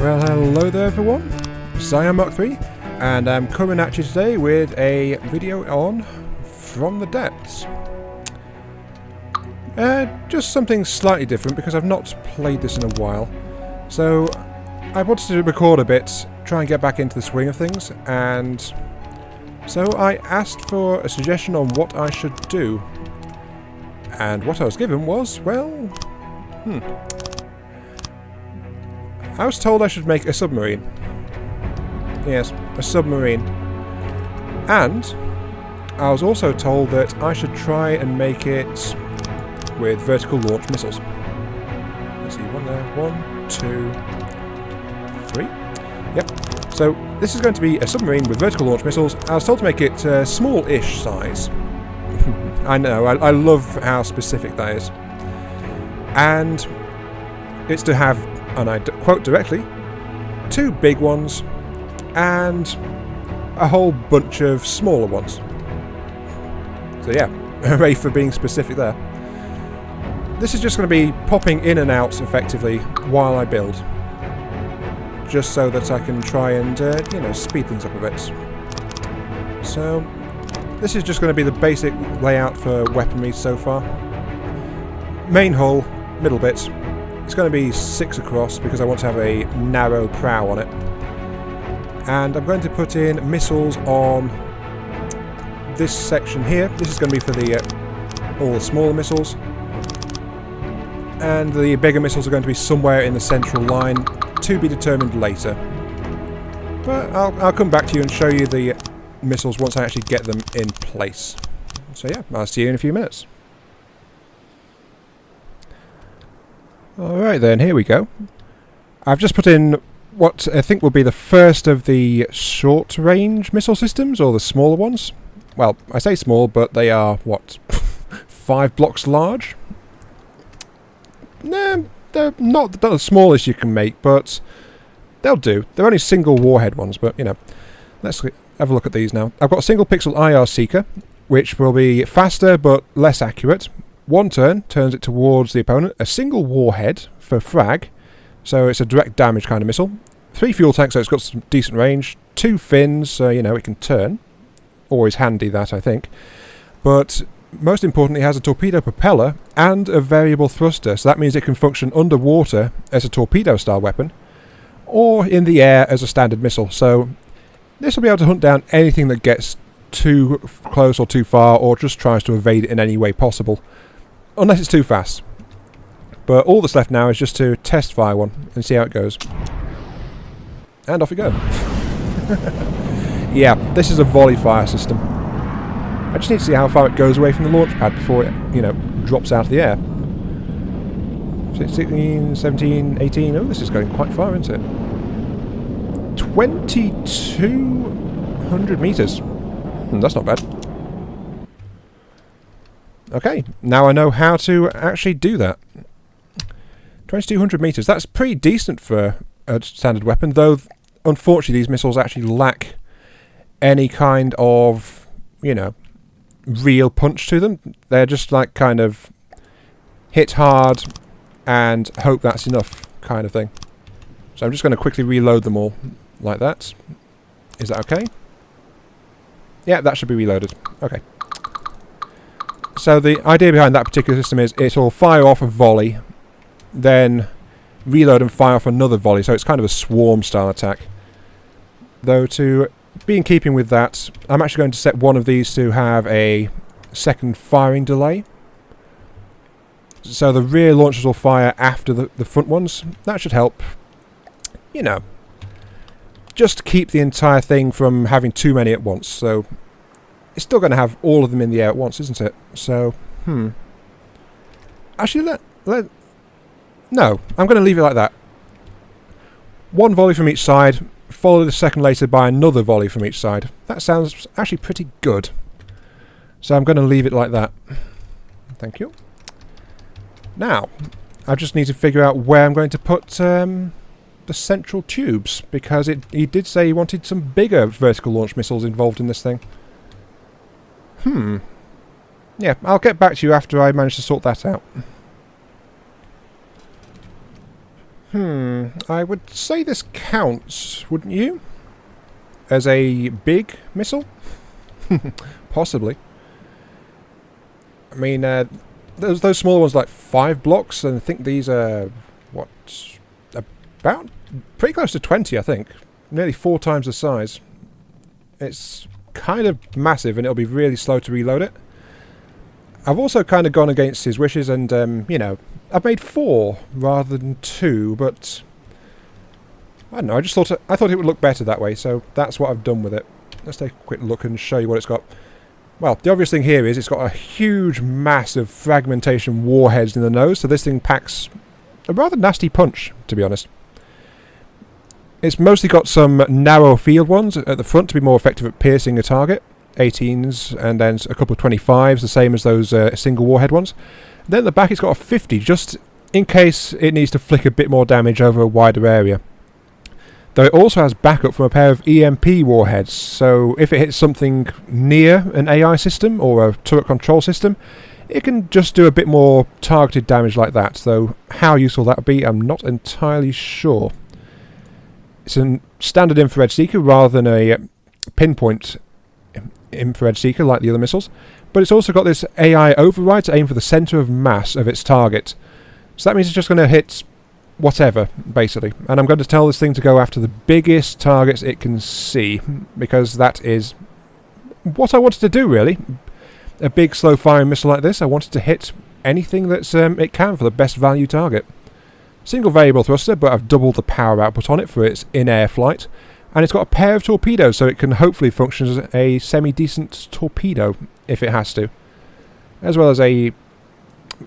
Well, hello there everyone, Cyan Mark 3, and I'm coming at you today with a video on From the Depths. Just something slightly different because I've not played this in a while. So I wanted to record a bit, try and get back into the swing of things, and so I asked for a suggestion on what I should do. And what I was given was, well, I was told I should make a submarine. Yes, a submarine. And I was also told that I should try and make it with vertical launch missiles. Let's see, one there, 1, 2, 3. Yep. So this is going to be a submarine with vertical launch missiles. I was told to make it small-ish size. I know, I love how specific that is. And it's to have, and I quote directly, 2 big ones and a whole bunch of smaller ones. So yeah, hooray for being specific there. This is just going to be popping in and out effectively while I build, just so that I can try and you know, speed things up a bit. So this is just going to be the basic layout for weaponry so far. Main hull, middle bit. It's going to be 6 across because I want to have a narrow prow on it. And I'm going to put in missiles on this section here. This is going to be for the all the smaller missiles. And the bigger missiles are going to be somewhere in the central line, to be determined later. But I'll come back to you and show you the missiles once I actually get them in place. So yeah, I'll see you in a few minutes. Alright then, here we go. I've just put in what I think will be the first of the short-range missile systems, or the smaller ones. Well, I say small, but they are, what, 5 blocks large? Nah, they're not the smallest you can make, but they'll do. They're only single warhead ones, but, you know. Let's have a look at these now. I've got a single-pixel IR seeker, which will be faster but less accurate. 1 turn turns it towards the opponent. A single warhead for frag, so it's a direct damage kind of missile. 3 fuel tanks, so it's got some decent range. 2 fins, so you know it can turn. Always handy that, I think. But most importantly, it has a torpedo propeller and a variable thruster, so that means it can function underwater as a torpedo-style weapon, or in the air as a standard missile. So this will be able to hunt down anything that gets too close or too far, or just tries to evade it in any way possible. Unless it's too fast. But all that's left now is just to test fire one and see how it goes. And off we go. Yeah, this is a volley fire system. I just need to see how far it goes away from the launch pad before it, you know, drops out of the air. 16, 17, 18... Oh, this is going quite far, isn't it? 2,200 metres. That's not bad. Okay, now I know how to actually do that. 2,200 metres. That's pretty decent for a standard weapon, though unfortunately these missiles actually lack any kind of, you know, real punch to them. They're just like kind of hit hard and hope that's enough kind of thing. So I'm just going to quickly reload them all like that. Is that okay? Yeah, that should be reloaded. Okay. So the idea behind that particular system is it'll fire off a volley, then reload and fire off another volley, so it's kind of a swarm style attack. Though to be in keeping with that, I'm actually going to set one of these to have a second firing delay. So the rear launchers will fire after the front ones. That should help, you know, just keep the entire thing from having too many at once. So it's still going to have all of them in the air at once, isn't it? So, actually, no, I'm going to leave it like that. 1 volley from each side, followed a second later by another volley from each side. That sounds actually pretty good. So I'm going to leave it like that. Thank you. Now, I just need to figure out where I'm going to put the the central tubes, because he did say he wanted some bigger vertical launch missiles involved in this thing. Yeah, I'll get back to you after I manage to sort that out. I would say this counts, wouldn't you? As a big missile? Possibly. I mean, those smaller ones like 5 blocks, and I think these are, what, about pretty close to 20, I think. Nearly 4 times the size. It's kind of massive, and it'll be really slow to reload it. I've also kind of gone against his wishes, and, you know, I've made 4 rather than 2, but I don't know, I thought it would look better that way, so that's what I've done with it. Let's take a quick look and show you what it's got. Well, the obvious thing here is it's got a huge mass of fragmentation warheads in the nose, so this thing packs a rather nasty punch, to be honest. It's mostly got some narrow field ones at the front to be more effective at piercing a target. 18s, and then a couple of 25s, the same as those single warhead ones. Then at the back it's got a 50, just in case it needs to flick a bit more damage over a wider area. Though it also has backup from a pair of EMP warheads, so if it hits something near an AI system or a turret control system, it can just do a bit more targeted damage like that, though how useful that would be I'm not entirely sure. It's a standard infrared seeker rather than a pinpoint infrared seeker like the other missiles, but it's also got this AI override to aim for the centre of mass of its target. So that means it's just going to hit whatever, basically. And I'm going to tell this thing to go after the biggest targets it can see, because that is what I wanted to do, really. A big slow-firing missile like this, I wanted to hit anything that's it can for the best value target. Single variable thruster, but I've doubled the power output on it for its in-air flight. And it's got a pair of torpedoes, so it can hopefully function as a semi-decent torpedo, if it has to. As well as a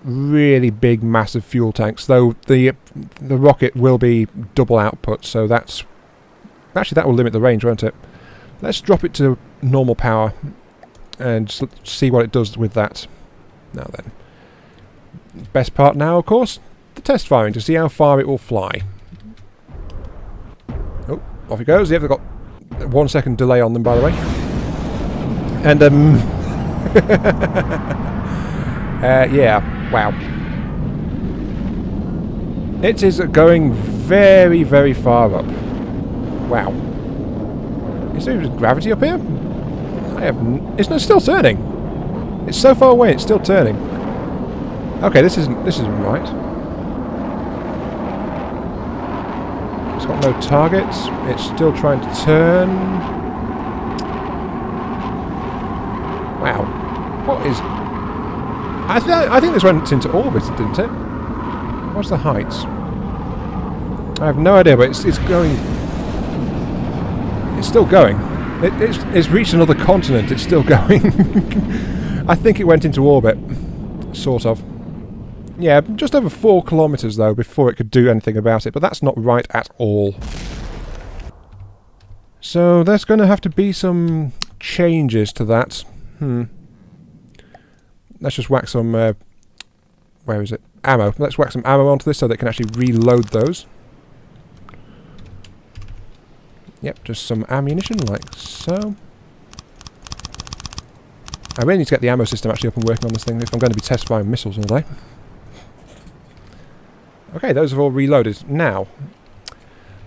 really big, massive fuel tanks, though the rocket will be double output, so that's... Actually, that will limit the range, won't it? Let's drop it to normal power and see what it does with that. Now then. Best part now, of course, the test firing, to see how far it will fly. Oh, off it goes. They've got 1 second delay on them, by the way. And, yeah, wow. It is going very, very far up. Wow. Is there gravity up here? It's still turning. It's so far away, it's still turning. Okay, this isn't right. It's got no targets. It's still trying to turn. Wow. What is... I think this went into orbit, didn't it? What's the height? I have no idea, but it's going... It's still going. It's reached another continent. It's still going. I think it went into orbit. Sort of. Yeah, just over 4 kilometres, though, before it could do anything about it, but that's not right at all. So there's going to have to be some changes to that. Let's just whack some... where is it? Ammo. Let's whack some ammo onto this so that it can actually reload those. Yep, just some ammunition, like so. I really need to get the ammo system actually up and working on this thing if I'm going to be test firing missiles all day. Okay, those have all reloaded. Now,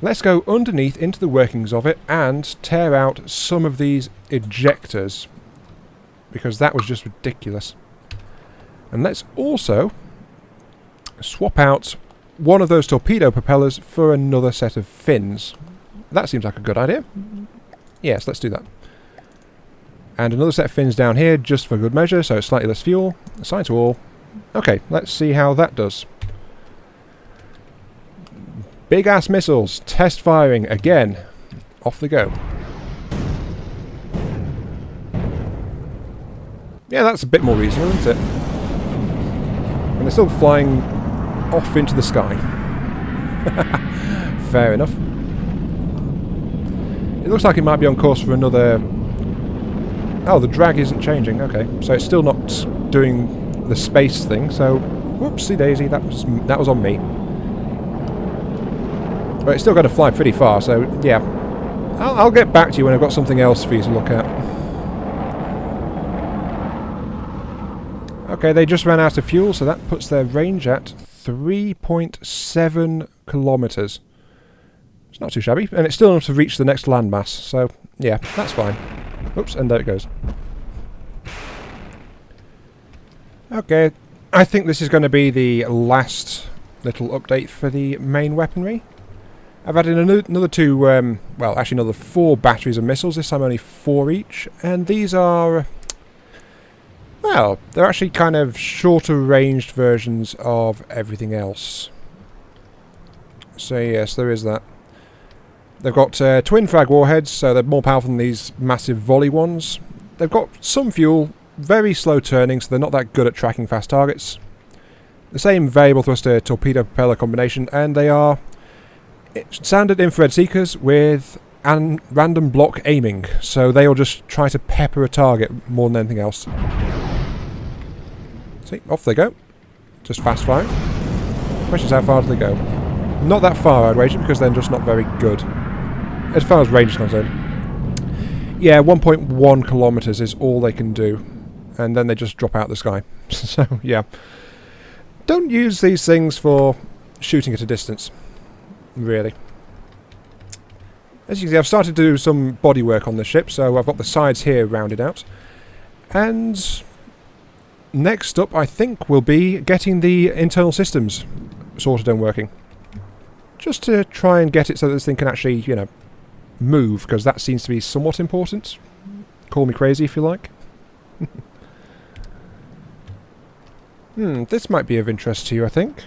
let's go underneath into the workings of it and tear out some of these ejectors, because that was just ridiculous. And let's also swap out one of those torpedo propellers for another set of fins. That seems like a good idea. Yes, let's do that. And another set of fins down here, just for good measure, so it's slightly less fuel. Assign to all. Okay, let's see how that does. Big ass missiles, test firing again. Off they go. Yeah, that's a bit more reasonable, isn't it? And they're still flying off into the sky. Fair enough. It looks like it might be on course for another... Oh, the drag isn't changing. Okay, so it's still not doing the space thing, so... Whoopsie daisy, that was on me. But it's still got to fly pretty far, so yeah. I'll get back to you when I've got something else for you to look at. Okay, they just ran out of fuel, so that puts their range at 3.7 kilometres. It's not too shabby, and it's still enough to reach the next landmass, so yeah, that's fine. Oops, and there it goes. Okay, I think this is going to be the last little update for the main weaponry. I've added another two, well, actually another 4 batteries of missiles, this time only 4 each, and these are, well, they're actually kind of shorter ranged versions of everything else. So yes, there is that. They've got twin frag warheads, so they're more powerful than these massive volley ones. They've got some fuel, very slow turning, so they're not that good at tracking fast targets. The same variable thruster torpedo propeller combination, and they are standard infrared seekers with random block aiming, so they'll just try to pepper a target more than anything else. See, off they go. Just fast firing. Question is, how far do they go? Not that far, I'd wager, because they're just not very good. As far as range is concerned. Yeah, 1.1 kilometres is all they can do. And then they just drop out of the sky. So, yeah. Don't use these things for shooting at a distance. Really. As you can see, I've started to do some bodywork on the ship, so I've got the sides here rounded out. And next up, I think, will be getting the internal systems sorted and working. Just to try and get it so that this thing can actually, you know, move, because that seems to be somewhat important. Call me crazy if you like. This might be of interest to you, I think.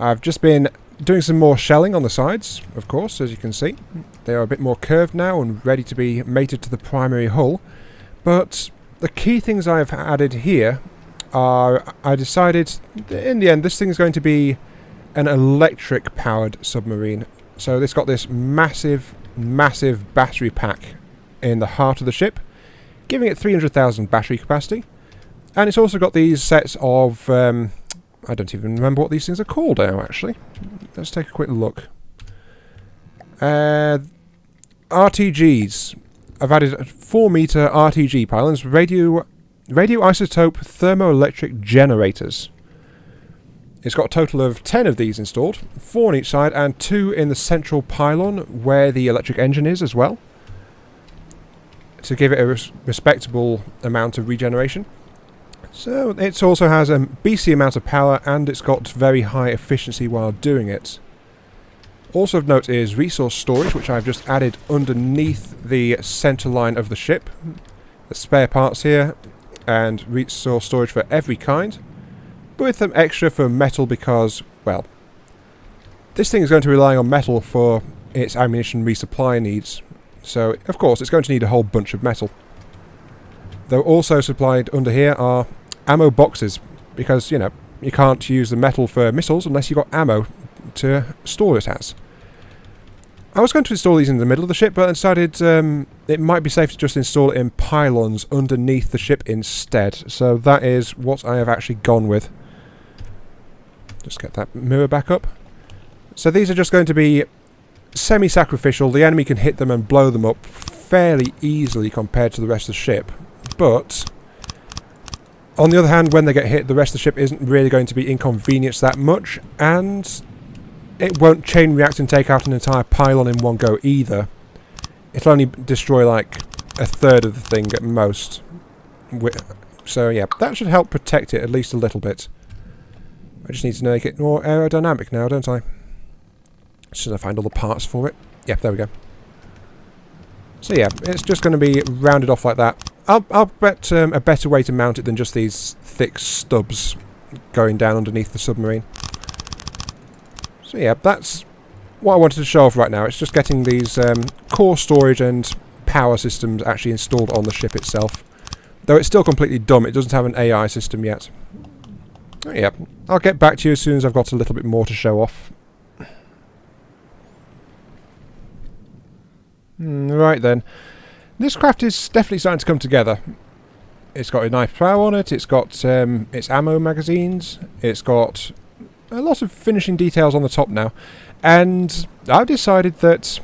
I've just been doing some more shelling on the sides, of course, as you can see. They are a bit more curved now and ready to be mated to the primary hull. But the key things I've added here are, I decided, in the end, this thing is going to be an electric-powered submarine. So it's got this massive, massive battery pack in the heart of the ship, giving it 300,000 battery capacity. And it's also got these sets of, I don't even remember what these things are called now, actually. Let's take a quick look. RTGs. I've added 4-meter RTG pylons, radioisotope thermoelectric generators. It's got a total of 10 of these installed, 4 on each side and 2 in the central pylon where the electric engine is as well, to give it a respectable amount of regeneration. So it also has a beastly amount of power and it's got very high efficiency while doing it. Also of note is resource storage, which I've just added underneath the centre line of the ship. The spare parts here and resource storage for every kind. But with them extra for metal because, well, this thing is going to rely on metal for its ammunition resupply needs. So, of course, it's going to need a whole bunch of metal. Though also supplied under here are ammo boxes, because, you know, you can't use the metal for missiles unless you've got ammo to store it as. I was going to install these in the middle of the ship, but I decided it might be safe to just install it in pylons underneath the ship instead. So that is what I have actually gone with. Just get that mirror back up. So these are just going to be semi-sacrificial. The enemy can hit them and blow them up fairly easily compared to the rest of the ship. But on the other hand, when they get hit, the rest of the ship isn't really going to be inconvenienced that much, and it won't chain react and take out an entire pylon in one go either. It'll only destroy like a third of the thing at most. So yeah, that should help protect it at least a little bit. I just need to make it more aerodynamic now, don't I? Should I find all the parts for it? Yep, there we go. So yeah, it's just going to be rounded off like that. I'll bet a better way to mount it than just these thick stubs going down underneath the submarine. So yeah, that's what I wanted to show off right now. It's just getting these core storage and power systems actually installed on the ship itself. Though it's still completely dumb, it doesn't have an AI system yet. Oh, yeah, I'll get back to you as soon as I've got a little bit more to show off. Right then. This craft is definitely starting to come together. It's got a nice prow on it, it's got its ammo magazines, it's got a lot of finishing details on the top now. And I've decided that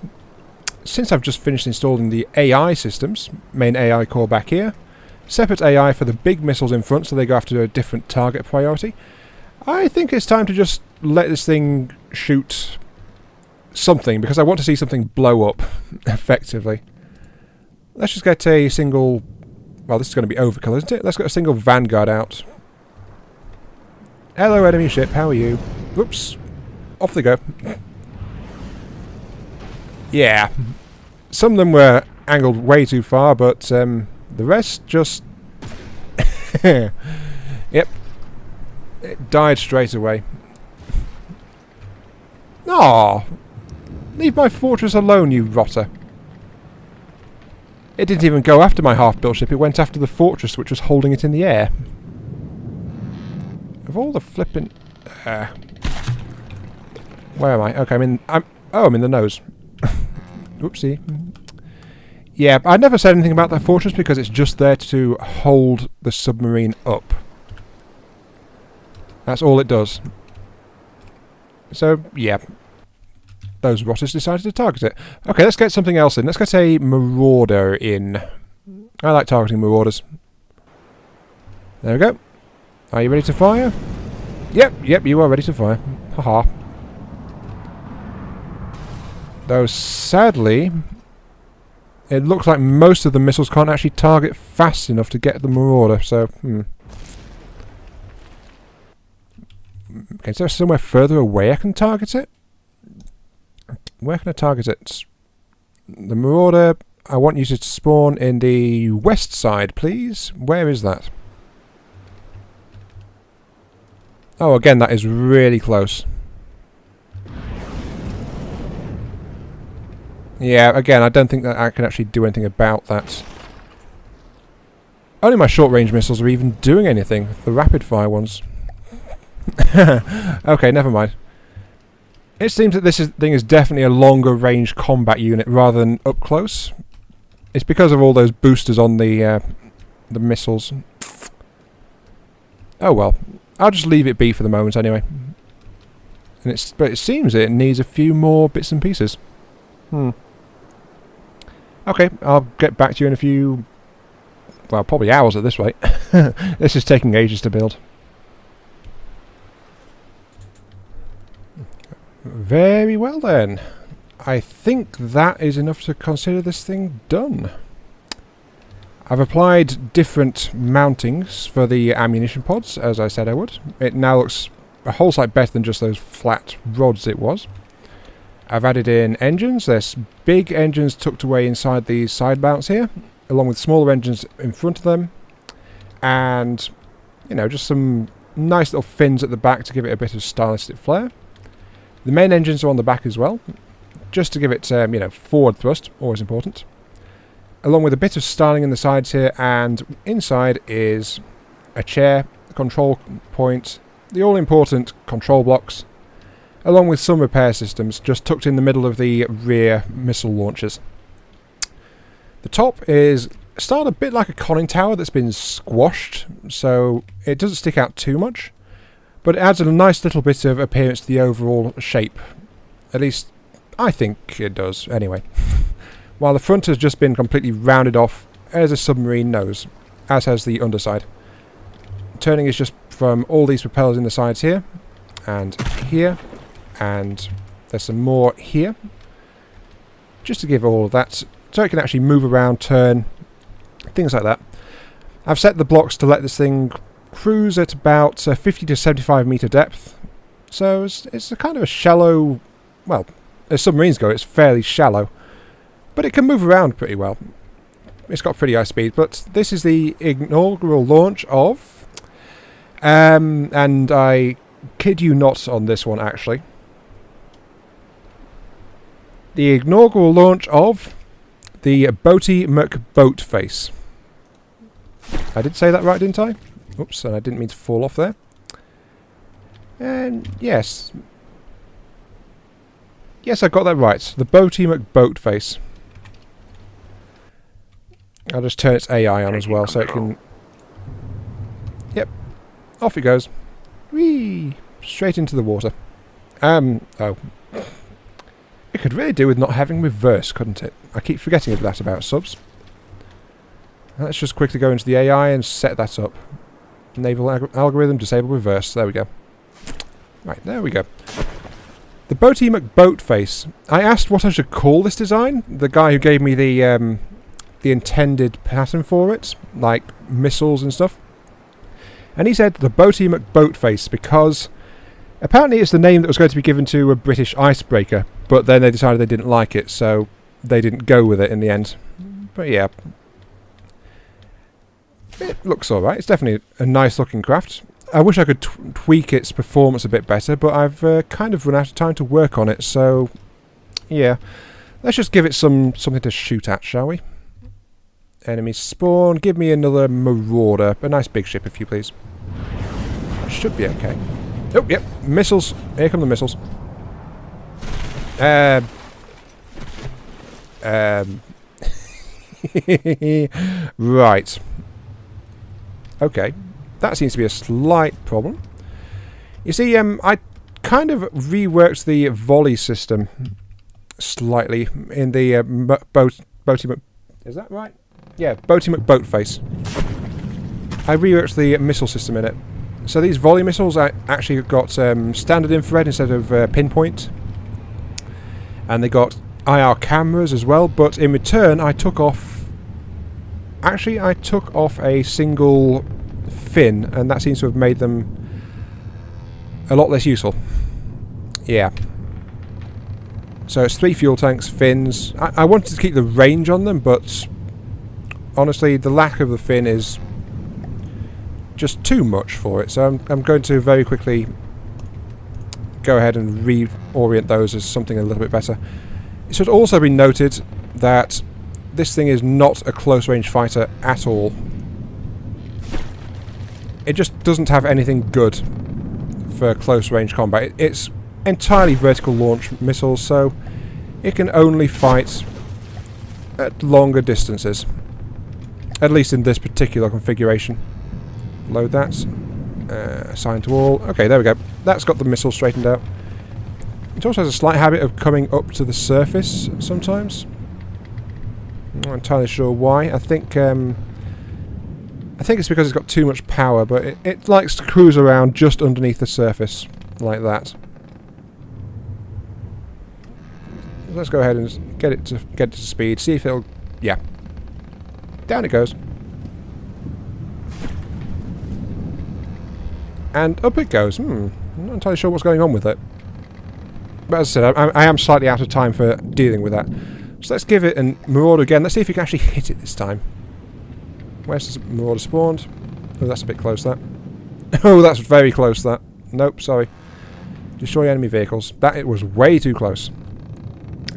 since I've just finished installing the AI systems, main AI core back here, separate AI for the big missiles in front so they go after a different target priority, I think it's time to just let this thing shoot something, because I want to see something blow up effectively. Let's just get a single... Well, this is going to be overkill, isn't it? Let's get a single Vanguard out. Hello, enemy ship. How are you? Whoops. Off they go. Yeah. Some of them were angled way too far, but the rest just... Yep. It died straight away. Aw! Leave my fortress alone, you rotter. It didn't even go after my half-built ship, it went after the fortress which was holding it in the air. Of all the flippin'... where am I? Okay, I'm in the nose. Oopsie. Yeah, I never said anything about that fortress because it's just there to hold the submarine up. That's all it does. So, yeah. Those rotters decided to target it. Okay, let's get something else in. Let's get a marauder in. I like targeting marauders. There we go. Are you ready to fire? Yep, you are ready to fire. Haha. Though, sadly, it looks like most of the missiles can't actually target fast enough to get the marauder, so, Okay, is there somewhere further away I can target it? Where can I target it? The marauder, I want you to spawn in the west side, please. Where is that? Oh, again, that is really close. Yeah, again, I don't think that I can actually do anything about that. Only my short-range missiles are even doing anything. The rapid-fire ones. Okay, never mind. It seems that this thing is definitely a longer-range combat unit rather than up close. It's because of all those boosters on the missiles. Oh well, I'll just leave it be for the moment anyway. But it seems it needs a few more bits and pieces. Okay, I'll get back to you in a few... Well, probably hours at this rate. This is taking ages to build. Very well then. I think that is enough to consider this thing done. I've applied different mountings for the ammunition pods, as I said I would. It now looks a whole sight better than just those flat rods it was. I've added in engines. There's big engines tucked away inside these side mounts here, along with smaller engines in front of them. And, you know, just some nice little fins at the back to give it a bit of stylistic flair. The main engines are on the back as well, just to give it, you know, forward thrust, always important. Along with a bit of styling in the sides here, and inside is a chair, a control point, the all-important control blocks, along with some repair systems just tucked in the middle of the rear missile launchers. The top is styled a bit like a conning tower that's been squashed, so it doesn't stick out too much. But it adds a nice little bit of appearance to the overall shape. At least, I think it does, anyway. While the front has just been completely rounded off as a submarine nose, as has the underside. Turning is just from all these propellers in the sides here, and there's some more here. Just to give all of that, so it can actually move around, turn, things like that. I've set the blocks to let this thing cruise at about 50 to 75 meter depth, so it's a kind of a shallow, well, as submarines go, it's fairly shallow, but it can move around pretty well. It's got pretty high speed, but this is the inaugural launch of, and I kid you not on this one actually, the inaugural launch of the Boaty McBoatface. I did say that right, didn't I? Oops, and I didn't mean to fall off there. And yes. Yes, I got that right. The Boaty McBoatface. I'll just turn its AI on as well so it can... Yep. Off it goes. Whee! Straight into the water. Oh. could really do with not having reverse, couldn't it? I keep forgetting that about subs. Let's just quickly go into the AI and set that up. Naval algorithm, disable reverse. There we go. Right, there we go. The Boaty McBoatface. I asked what I should call this design. The guy who gave me the intended pattern for it, like missiles and stuff. And he said the Boaty McBoatface because apparently it's the name that was going to be given to a British icebreaker, but then they decided they didn't like it, so they didn't go with it in the end. But yeah. It looks alright. It's definitely a nice looking craft. I wish I could tweak its performance a bit better, but I've kind of run out of time to work on it, so yeah. Let's just give it something to shoot at, shall we? Enemy spawn. Give me another marauder. A nice big ship, if you please. That should be okay. Oh, yep. Missiles. Here come the missiles. Right. Okay. That seems to be a slight problem. You see, I kind of reworked the volley system slightly in the Boaty is that right? Yeah, Boaty McBoatface. I reworked the missile system in it. So these volley missiles actually got standard infrared instead of pinpoint. And they got IR cameras as well, but in return I took off... Actually, I took off a single fin, and that seems to have made them a lot less useful. Yeah. So it's 3 fuel tanks, fins. I wanted to keep the range on them, but honestly, the lack of the fin is just too much for it. So I'm going to very quickly go ahead and reorient those as something a little bit better. It should also be noted that this thing is not a close-range fighter at all. It just doesn't have anything good for close-range combat. It's entirely vertical launch missiles, so it can only fight at longer distances. At least in this particular configuration. Load that. Assign to all. Okay, there we go. That's got the missile straightened out. It also has a slight habit of coming up to the surface sometimes. I'm not entirely sure why. I think it's because it's got too much power, but it likes to cruise around just underneath the surface, like that. Let's go ahead and get it to speed, see if it'll... yeah. Down it goes. And up it goes. I'm not entirely sure what's going on with it. But as I said, I am slightly out of time for dealing with that. So let's give it a marauder again. Let's see if we can actually hit it this time. Where's the marauder spawned? Oh, that's a bit close, that. Oh, that's very close, that. Nope, sorry. Destroy enemy vehicles. That it was way too close.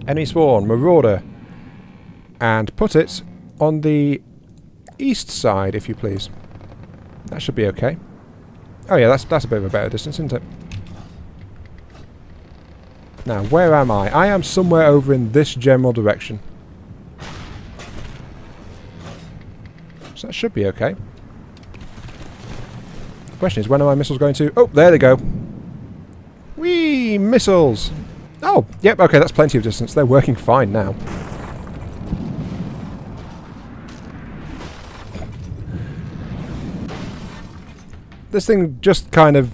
Enemy spawn, marauder. And put it on the east side, if you please. That should be okay. Oh yeah, that's a bit of a better distance, isn't it? Now, where am I? I am somewhere over in this general direction. So that should be okay. The question is, when are my missiles going to... oh, there they go. Whee! Missiles! Oh, yep, okay, that's plenty of distance. They're working fine now. This thing just kind of...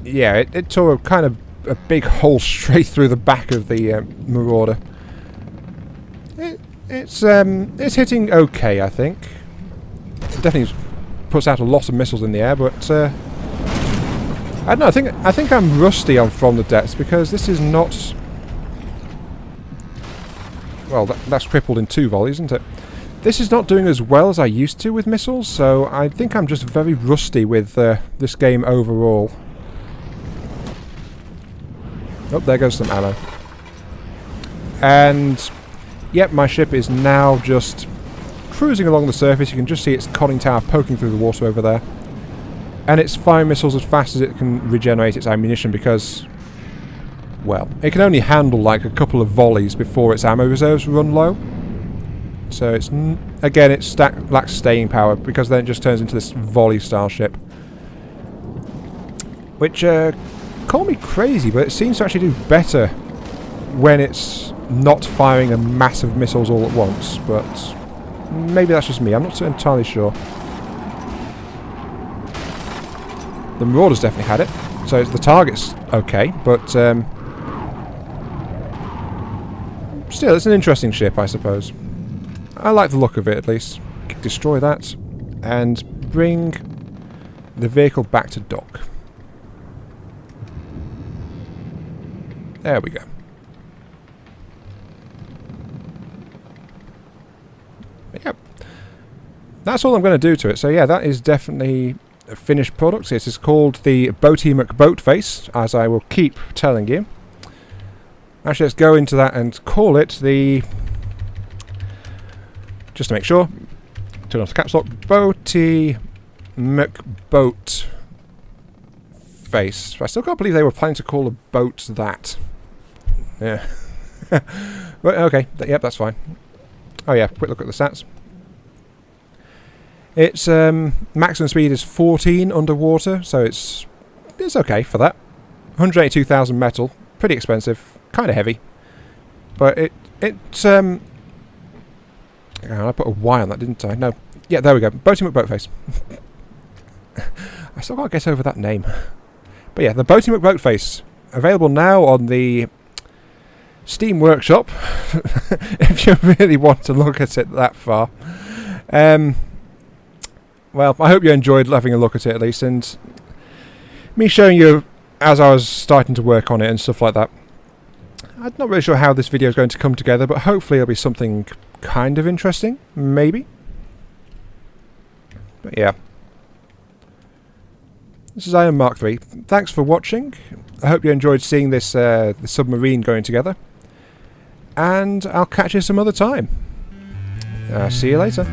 yeah, it tore a kind of a big hole straight through the back of the Marauder. It's hitting okay, I think. It definitely puts out a lot of missiles in the air, but I don't know. I think I'm rusty on From the Depths because this is not. Well, that's crippled in 2 volleys, isn't it? This is not doing as well as I used to with missiles, so I think I'm just very rusty with this game overall. Oh, there goes some ammo. And yep, my ship is now just cruising along the surface. You can just see its conning tower poking through the water over there. And it's firing missiles as fast as it can regenerate its ammunition because, well, it can only handle like a couple of volleys before its ammo reserves run low. So it's, again, it lacks staying power because then it just turns into this volley-style ship. Which, call me crazy, but it seems to actually do better when it's not firing a massive missiles all at once, but maybe that's just me. I'm not entirely sure. The Marauder's definitely had it, so the target's okay, but still, it's an interesting ship, I suppose. I like the look of it, at least. Destroy that, and bring the vehicle back to dock. There we go. Yep. That's all I'm going to do to it. So yeah, that is definitely a finished product. It is called the Boaty McBoatface, as I will keep telling you. Actually, let's go into that and call it the... Just to make sure, turn off the caps lock. Boaty McBoatface. I still can't believe they were planning to call a boat that. Yeah. But, okay, yep, that's fine. Oh yeah, quick look at the stats. Its maximum speed is 14 underwater, so it's okay for that. 182,000 metal, pretty expensive, kind of heavy, but I put a Y on that, didn't I? No, yeah, there we go. Boaty McBoatface. I still can't get over that name, but yeah, the Boaty McBoatface, available now on the Steam Workshop. If you really want to look at it that far. Well, I hope you enjoyed having a look at it at least, and me showing you as I was starting to work on it and stuff like that. I'm not really sure how this video is going to come together, but hopefully it'll be something kind of interesting, maybe. But yeah. This is Iron Mark III. Thanks for watching. I hope you enjoyed seeing this the submarine going together. And I'll catch you some other time. See you later.